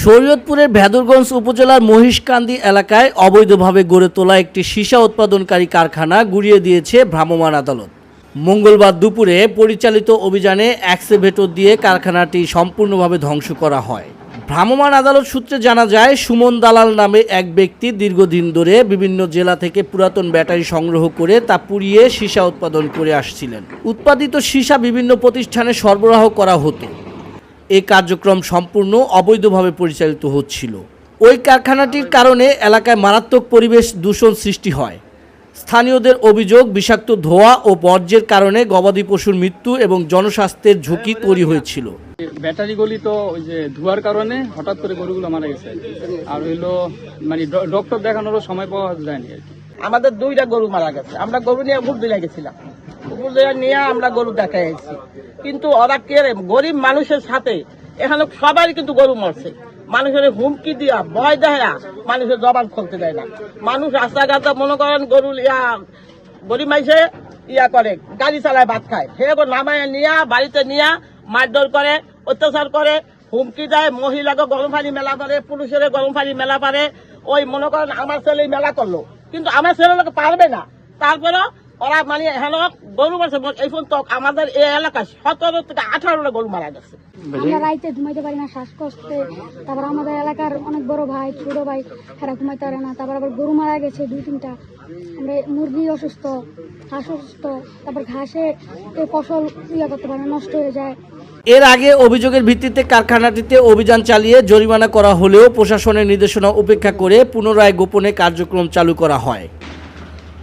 শরীয়তপুরের ভেদরগঞ্জ উপজেলার মহিষকান্দি এলাকায় অবৈধভাবে গড়ে তোলা একটি সীসা উৎপাদনকারী কারখানা গুড়িয়ে দিয়েছে ভ্রাম্যমাণ আদালত। মঙ্গলবার দুপুরে পরিচালিত অভিযানে এক্সকেভেটর দিয়ে কারখানাটি সম্পূর্ণভাবে ধ্বংস করা হয়। ভ্রাম্যমাণ আদালত সূত্রে জানা যায়, সুমন দালাল নামে এক ব্যক্তি দীর্ঘদিন ধরে বিভিন্ন জেলা থেকে পুরাতন ব্যাটারি সংগ্রহ করে তা পুড়িয়ে সীসা উৎপাদন করে আসছিলেন। উৎপাদিত সীসা বিভিন্ন প্রতিষ্ঠানে সরবরাহ করা হতো। এই কার্যক্রম সম্পূর্ণ অবৈধভাবে পরিচালিত হচ্ছিল। ওই কারখানাটির কারণে এলাকায় মারাত্মক পরিবেশ দূষণ সৃষ্টি হয়। স্থানীয়দের অভিযোগ, বিষাক্ত ধোঁয়া ও বর্জ্যের কারণে গবাদি পশুর মৃত্যু এবং জনস্বাস্থ্যের ঝুঁকি তৈরি হয়েছিল। ব্যাটারিগুলি তো ওই যে ধোঁয়ার কারণে হঠাৎ করে গরুগুলো মারা গেছে, আর হইলো মানে ডক্টর দেখানোরও সময় পাওয়া যায়নি আর কি। আমাদের 2টা গরু মারা গেছে। আমরা গরু নিয়ে উপজেলা গেছিলাম, উপজেলা নিয়ে আমরা গরু দেখাই আসছি, কিন্তু ওরা কে গরিব মানুষের সাথে এখানে সবাই কিন্তু গরু মরছে। মানুষের হুমকি দিয়া ভয় দেয়া মানুষের জবান খুলতে দেয় না। মানুষ রাস্তাঘাটে মনে করেন গরু গরিব মাইসে করে গাড়ি চালায় ভাত খায়, সে নামায় নিয়া বাড়িতে নিয়া মারধর করে, অত্যাচার করে, হুমকি দেয়। মহিলাকে গরম পানি মেলা করে, পুরুষের গরম পানি মেলা পারে। ওই মনে করেন আমার ছেলে মেলা করলো, কিন্তু আমার ছেলে লোক পারবে না। তারপরে ওরা মানে এখন গরু মারছে। এই পর্যন্ত আমাদের এই এলাকায় 17 থেকে 18টা গরু মারা গেছে। আমরা রাইতে ঘুমাইতে পারি না শ্বাসকষ্টে। তারপর আমাদের এলাকার অনেক বড় ভাই, ছোট ভাই, এরা ঘুমাইতে পারে না। তারপর আবার গরু মারা গেছে 2-3টা। আমরা মুরগি অসুস্থ, হাঁস অসুস্থ, তারপর ঘাসে ফসল করতে পারে, নষ্ট হয়ে যায়। এর আগে অভিযোগের ভিত্তিতে কারখানাটিতে অভিযান চালিয়ে জরিমানা করা হলেও প্রশাসনের নির্দেশনা উপেক্ষা করে পুনরায় গোপনে কার্যক্রম চালু করা হয়।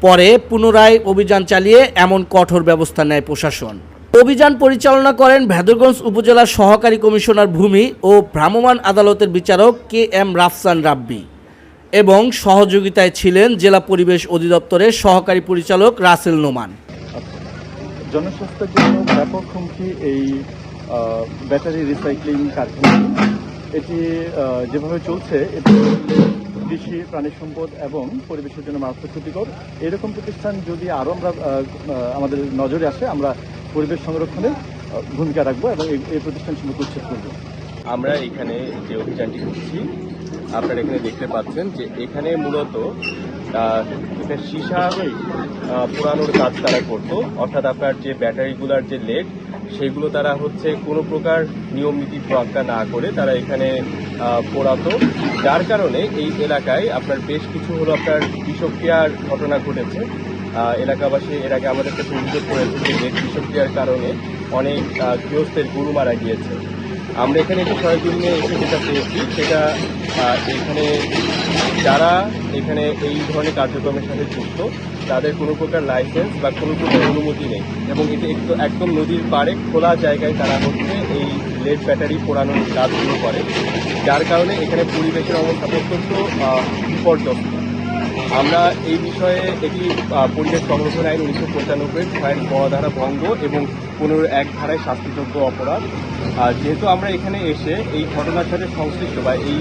পরে পুনরায় অভিযান চালিয়ে এমন কঠোর ব্যবস্থা নেয় প্রশাসন। অভিযান পরিচালনা করেন ভেদরগঞ্জ উপজেলার সহকারী কমিশনার ভূমি ও ভ্রাম্যমাণ আদালতের বিচারক KM রাফসান রাব্বি এবং সহযোগিতায় ছিলেন জেলা পরিবেশ অধিদপ্তরের সহকারী পরিচালক রাসেল নোমান। জনস্বাস্থ্যের জন্য ব্যাপক হুমকি এই ব্যাটারি রিসাইক্লিং কারখানা। এটি যেভাবে চলছে এটি কৃষি, প্রাণী সম্পদ এবং পরিবেশের জন্য মারাত্মক ক্ষতিকর। এরকম প্রতিষ্ঠান যদি আরও আমাদের নজরে আসে, আমরা পরিবেশ সংরক্ষণে ভূমিকা রাখবো এবং এই প্রতিষ্ঠান সম্পর্কে উচ্ছেদ করব। আমরা এখানে যে অভিযানটি করছি, আপনারা এখানে দেখতে পাচ্ছেন যে এখানে মূলত সীসা পোড়ানোর কাজ তারা করতো। অর্থাৎ আপনার যে ব্যাটারিগুলার যে লেড, সেগুলো তারা কোনো প্রকার নিয়ম নীতি তোয়াক্কা না করে তারা এখানে পোড়াতো। যার কারণে এই এলাকায় আপনার বেশ কিছু আপনার বিষক্রিয়ার ঘটনা ঘটেছে। এলাকাবাসী এর আগে আমাদের কাছে অভিযোগ করেছে যে লেড বিষক্রিয়ার কারণে অনেক গৃহস্থের গরু মারা গিয়েছে। আমরা এখানে একটু সরজমিনে এসে যেটা পেয়েছি, সেটা এখানে যারা এখানে এই ধরনের কার্যক্রমের সাথে যুক্ত, তাদের কোনো প্রকার লাইসেন্স বা কোনো প্রকার অনুমতি নেই এবং এটি একদম নদীর পাড়ে খোলা জায়গায় তারা এই লেড ব্যাটারি পোড়ানোর কাজগুলো করে। যার কারণে এখানে পরিবেশের অবস্থা অত্যন্ত বিপর্যস্ত। আমরা এই বিষয়ে এটি পরিবেশ সংরক্ষণ আইন 1995 ছয়ের ধারা ভঙ্গ এবং 15(1) ধারায় শাস্তিযোগ্য অপরাধ। যেহেতু আমরা এখানে এসে এই ঘটনার সাথে সংশ্লিষ্ট বা এই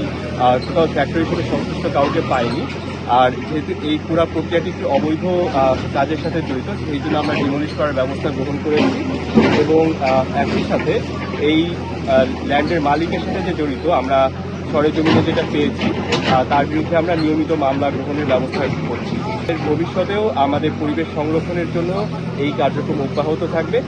টোটাল ফ্যাক্টরির সাথে সংশ্লিষ্ট কাউকে পাইনি, আর যেহেতু এই পুরো প্রক্রিয়াটি একটি অবৈধ কাজের সাথে জড়িত, সেই জন্য আমরা ডিমোলিশ করার ব্যবস্থা গ্রহণ করেছি এবং একই সাথে এই ল্যান্ডের মালিকের সাথে যে জড়িত, আমরা সরেজমিনে যেটা পেয়েছি তার বিরুদ্ধে আমরা নিয়মিত মামলা গ্রহণের ব্যবস্থা করছি। ভবিষ্যতেও আমাদের পরিবেশ সংরক্ষণের জন্য এই কার্যক্রম অব্যাহত থাকবে।